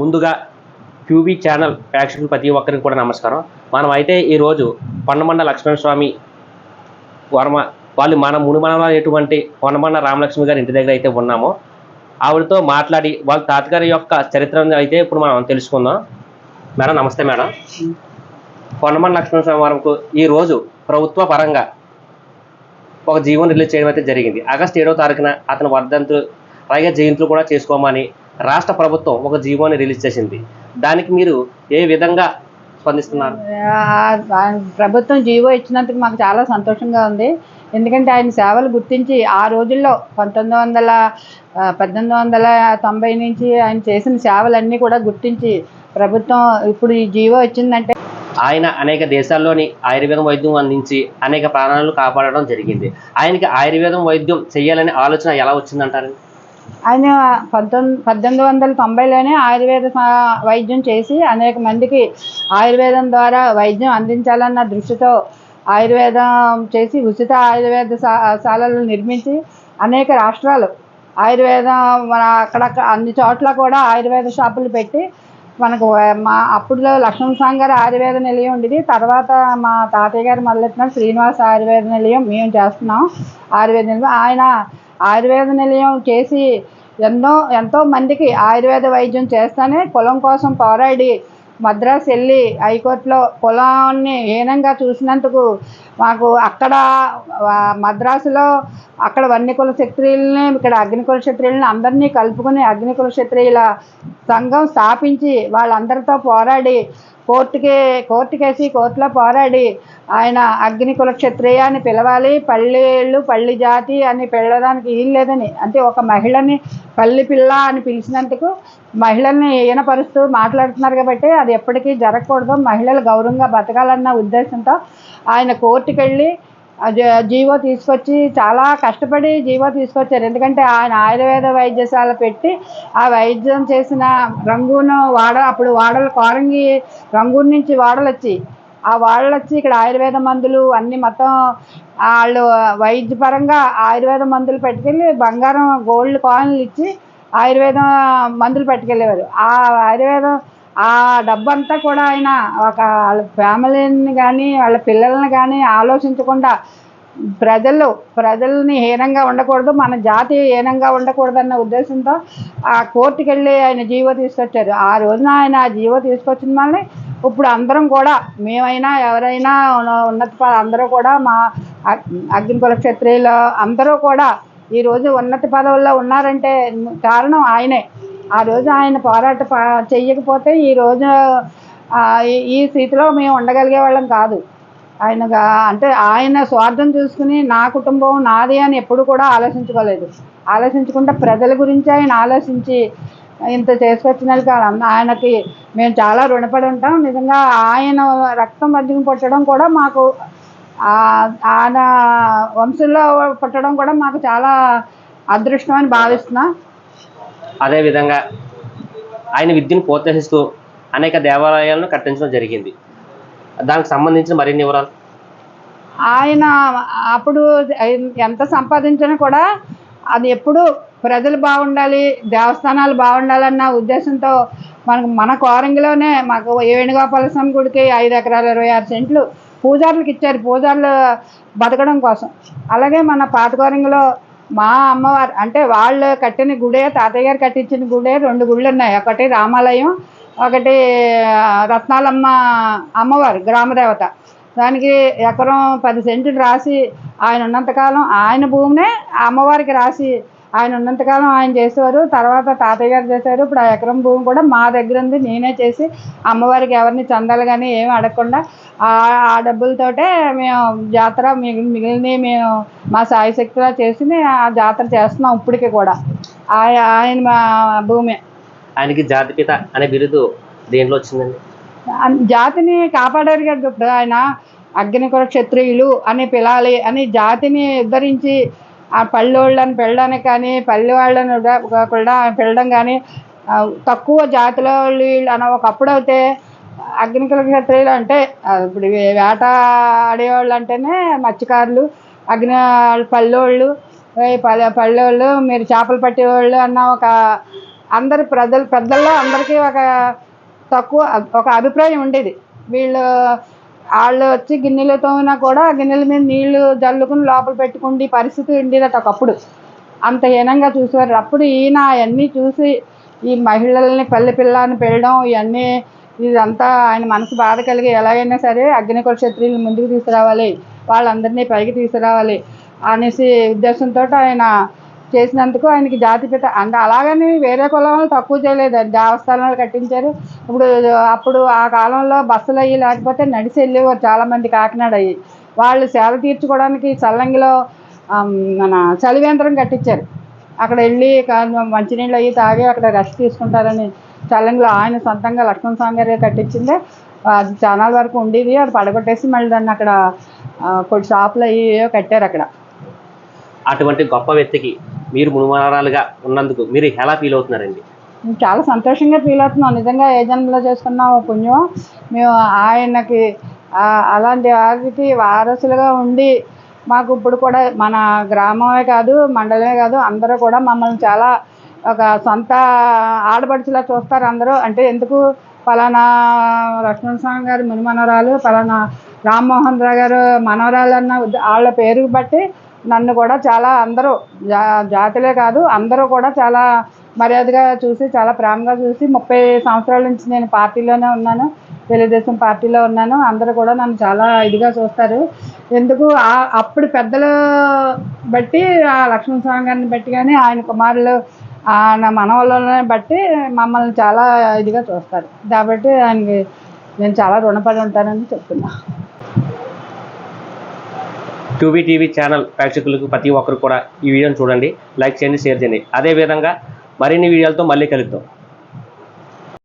ముందుగా క్యూబీ ఛానల్ ప్రేక్షకులు ప్రతి ఒక్కరికి కూడా నమస్కారం. మనం అయితే ఈరోజు కొండమండ లక్ష్మణస్వామి వర్మ వాళ్ళు మన మునిమనమైనటువంటి కొండమండ రామలక్ష్మి గారి ఇంటి దగ్గర అయితే ఉన్నాము. ఆవిడతో మాట్లాడి వాళ్ళ తాతగారి యొక్క చరిత్రను అయితే ఇప్పుడు మనం తెలుసుకుందాం. మేడం నమస్తే మేడం. కొండమండ లక్ష్మణస్వామి వరకు ఈరోజు ప్రభుత్వ పరంగా ఒక జీవోని రిలీజ్ చేయడం అయితే జరిగింది. ఆగస్టు 7వ తారీఖున అతని వర్ధంతులు అలాగే జయంతులు కూడా చేసుకోమని రాష్ట్ర ప్రభుత్వం ఒక జీవోని రిలీజ్ చేసింది. దానికి మీరు ఏ విధంగా స్పందిస్తున్నారు? ప్రభుత్వం జీవో ఇచ్చినందుకు మాకు చాలా సంతోషంగా ఉంది. ఎందుకంటే ఆయన సేవలు గుర్తించి ఆ రోజుల్లో 1890 నుంచి ఆయన చేసిన సేవలన్నీ కూడా గుర్తించి ప్రభుత్వం ఇప్పుడు ఈ జీవో ఇచ్చిందంటే ఆయన అనేక దేశాల్లోని ఆయుర్వేదం వైద్యం అందించి అనేక ప్రాణాలను కాపాడడం జరిగింది. ఆయనకి ఆయుర్వేదం వైద్యం చేయాలనే ఆలోచన ఎలా వచ్చిందంటారు? ఆయన 1890లోనే ఆయుర్వేద వైద్యం చేసి అనేక మందికి ఆయుర్వేదం ద్వారా వైద్యం అందించాలన్న దృష్టితో ఆయుర్వేదం చేసి ఉచిత ఆయుర్వేద శాలలు నిర్మించి అనేక రాష్ట్రాలు ఆయుర్వేదం మన అక్కడక్కడ అన్ని చోట్ల కూడా ఆయుర్వేద షాపులు పెట్టి మనకు అప్పుడులో లక్ష్మణస్వామి గారి ఆయుర్వేద నిలయం ఉండేది. తర్వాత మా తాతయ్య గారు మొదలెట్టిన శ్రీనివాస ఆయుర్వేద నిలయం మేము చేస్తున్నాం. ఆయుర్వేద నిలయం ఆయన ఆయుర్వేద నిలయం చేసి ఎంతో మందికి ఆయుర్వేద వైద్యం చేస్తేనే కులం కోసం పోరాడి మద్రాసు వెళ్ళి హైకోర్టులో కులాన్ని హీనంగా చూసినందుకు మాకు అక్కడ మద్రాసులో అక్కడ వన్యకుల క్షత్రియులని ఇక్కడ అగ్నికుల క్షత్రియులని అందరినీ కలుపుకొని అగ్నికుల క్షత్రియుల సంఘం స్థాపించి వాళ్ళందరితో పోరాడి కోర్టుకేసి కోర్టులో పోరాడి ఆయన అగ్నికుల క్షత్రియ అని పిలవాలి, పల్లి జాతి అని పిలవడానికి వీలు లేదని, అంటే ఒక మహిళని పల్లి పిల్ల అని పిలిచినందుకు మహిళల్ని ఈనపరుస్తూ మాట్లాడుతున్నారు కాబట్టి అది ఎప్పటికీ జరగకూడదు, మహిళలు గౌరవంగా బతకాలన్న ఉద్దేశంతో ఆయన కోర్టుకు వెళ్ళి జీవో తీసుకొచ్చి చాలా కష్టపడి జీవో తీసుకొచ్చారు. ఎందుకంటే ఆయన ఆయుర్వేద వైద్యశాల పెట్టి ఆ వైద్యం చేసిన రంగూను అప్పుడు వాడలు కోరంగి రంగూరు నుంచి వాడలు వచ్చి ఇక్కడ ఆయుర్వేద మందులు అన్నీ మొత్తం వాళ్ళు వైద్యపరంగా ఆయుర్వేద మందులు పట్టుకెళ్ళి బంగారం గోల్డ్ కాయిన్లు ఇచ్చి ఆయుర్వేద మందులు పట్టుకెళ్ళేవారు. ఆ ఆయుర్వేదం ఆ డబ్బంతా కూడా ఆయన వాళ్ళ ఫ్యామిలీని కానీ వాళ్ళ పిల్లల్ని కానీ ఆలోచించకుండా ప్రజల్ని హీనంగా ఉండకూడదు, మన జాతి హీనంగా ఉండకూడదు అన్న ఉద్దేశంతో ఆ కోర్టుకు వెళ్ళి ఆయన జీవో తీసుకొచ్చారు. ఆ రోజున ఆయన ఆ జీవో తీసుకొచ్చిన వాళ్ళని ఇప్పుడు అందరం కూడా మేమైనా ఎవరైనా అందరూ కూడా మా అగ్నికుల క్షత్రియులు అందరూ కూడా ఈరోజు ఉన్నత పదవుల్లో ఉన్నారంటే కారణం ఆయనే. ఆ రోజు ఆయన పోరాట చెయ్యకపోతే ఈరోజు ఈ స్థితిలో మేము ఉండగలిగే వాళ్ళం కాదు. ఆయన స్వార్థం చూసుకుని నా కుటుంబం నాది అని ఎప్పుడు కూడా ఆలోచించకుండా ప్రజల గురించి ఆయన ఆలోచించి ఇంత చేసుకొచ్చిన ఆయనకి మేము చాలా రుణపడి ఉంటాం. నిజంగా ఆయన రక్తం మధ్యం పుట్టడం కూడా మాకు ఆయన వంశంలో పుట్టడం కూడా మాకు చాలా అదృష్టం అని భావిస్తున్నా. అదేవిధంగా ఆయన విద్యను ప్రోత్సహిస్తూ అనేక దేవాలయాలను కట్టించడం జరిగింది. దానికి సంబంధించిన మరిన్ని వివరాలు? ఆయన అప్పుడు ఎంత సంపాదించినా కూడా అది ఎప్పుడు ప్రజలు బాగుండాలి, దేవస్థానాలు బాగుండాలన్న ఉద్దేశంతో మన కోరంగిలోనే మాకు వేణుగోపాల స్వామి గుడికి 5 ఎకరాలు 26 సెంట్లు పూజారులకు ఇచ్చారు, పూజారులు బతకడం కోసం. అలాగే మన పాత కోరంగిలో మా అమ్మవారు అంటే వాళ్ళు కట్టిన గుడే, తాతయ్య గారు కట్టించిన గుడే 2 గుళ్ళు ఉన్నాయి. ఒకటి రామాలయం, ఒకటి రత్నాలమ్మ అమ్మవారు గ్రామదేవత. దానికి ఎకరం 10 సెంట్లు రాసి ఆయన ఉన్నంతకాలం ఆయన భూమినే అమ్మవారికి రాసి ఆయన ఉన్నంతకాలం ఆయన చేసేవారు. తర్వాత తాతయ్య గారు చేశారు. ఇప్పుడు ఆ ఎకరం భూమి కూడా మా దగ్గర ఉంది, నేనే చేసి అమ్మవారికి ఎవరిని చందాలు కానీ ఏమి అడగకుండా ఆ డబ్బులతోటే మేము జాతర మిగిలినవి మేము మా సాయశక్తిలా చేసి ఆ జాతర చేస్తున్నాం ఇప్పటికీ కూడా. ఆయన మా భూమి. ఆయనకి జాతిపిత అనే బిరుదు దేంట్లో వచ్చిందండి? జాతిని కాపాడారు కదా. ఇప్పుడు ఆయన అగ్నికుల క్షత్రియులు అని పిలాలి అని జాతిని ఉద్ధరించి ఆ పల్లెళ్ళని పెళ్ళడానికి కానీ పల్లె వాళ్ళని కూడా పెళ్ళడం కానీ తక్కువ జాతిలో వీళ్ళు అని ఒకప్పుడు అయితే అగ్నికుల క్షత్రియులు అంటే ఇప్పుడు వేట ఆడేవాళ్ళు అంటేనే మత్స్యకారులు, పల్లెళ్ళు మీరు చేపలు పట్టేవాళ్ళు అన్న ఒక అందరి పెద్దల్లో అందరికీ ఒక అభిప్రాయం ఉండేది. వాళ్ళు వచ్చి గిన్నెలతో కూడా గిన్నెల మీద నీళ్లు జల్లుకుని లోపల పెట్టుకుంటే పరిస్థితి ఉండేదట ఒకప్పుడు. అంత హీనంగా చూసేవారు. అప్పుడు ఈయన అవన్నీ చూసి ఈ మహిళల్ని పిల్లని పెళ్ళడం ఇదంతా ఆయన మనసు బాధ కలిగి ఎలాగైనా సరే అగ్నికుల క్షత్రియులు ముందుకు తీసుకురావాలి, వాళ్ళందరినీ పైకి తీసుకురావాలి అనేసి ఉద్దేశంతో ఆయన చేసినందుకు ఆయనకి జాతిపిత అంటే అలాగని వేరే కులంలో తక్కువ చేయలేదు. దేవస్థానాలు కట్టించారు. అప్పుడు ఆ కాలంలో బస్సులు అయ్యి లేకపోతే నడిచి వెళ్ళేవారు చాలామంది కాకినాడ అయ్యి. వాళ్ళు సేద తీర్చుకోవడానికి చల్లంగిలో మన చలివేంద్రం కట్టించారు. అక్కడ వెళ్ళి మంచినీళ్ళు అయ్యి తాగి అక్కడ రెస్ట్ తీసుకుంటారని చల్లంగిలో ఆయన సొంతంగా లక్ష్మణ స్వామి గారు కట్టించిందే. అది చాలా వరకు ఉండేది. అది పడగొట్టేసి మళ్ళీ దాన్ని అక్కడ కొన్ని షాపులు అయ్యి కట్టారు అక్కడ. అటువంటి గొప్ప వ్యక్తికి మీరు మునిమనరాలుగా ఉన్నందుకు మీరు ఎలా ఫీల్ అవుతున్నారండి? చాలా సంతోషంగా ఫీల్ అవుతున్నాం. నిజంగా ఏ జన్మలో చేసుకున్న పుణ్యం. మేము ఆయనకి అలాంటి వారికి వారసులుగా ఉండి మాకు ఇప్పుడు కూడా మన గ్రామమే కాదు మండలమే కాదు అందరూ కూడా మమ్మల్ని చాలా ఒక సొంత ఆడపడుచులా చూస్తారు అందరూ. అంటే ఎందుకు పలానా లక్ష్మణ స్వామి గారు మునిమనవరాలు, పలానా రామ్మోహన్ రావు గారు మనవరాలు అన్న వాళ్ళ పేరు బట్టి నన్ను కూడా చాలా అందరూ జాతులే కాదు అందరూ కూడా చాలా మర్యాదగా చూసి చాలా ప్రేమగా చూసి 30 సంవత్సరాల నుంచి నేను పార్టీలోనే ఉన్నాను, తెలుగుదేశం పార్టీలో ఉన్నాను. అందరూ కూడా నన్ను చాలా ఇదిగా చూస్తారు. ఎందుకు అప్పుడు పెద్దలు బట్టి ఆ లక్ష్మణ స్వామి గారిని బట్టి కానీ ఆయన కుమారులు నా మనవళ్ళని బట్టి మమ్మల్ని చాలా ఇదిగా చూస్తారు. కాబట్టి ఆయనకి నేను చాలా రుణపడి ఉంటానని చెప్తున్నా. టూబీ టీవీ ఛానల్ ప్రేక్షకులకు ప్రతి ఒక్కరు కూడా ఈ వీడియోని చూడండి, లైక్ చేయండి, షేర్ చేయండి. అదేవిధంగా మరిన్ని వీడియోలతో మళ్ళీ కలుద్దాం.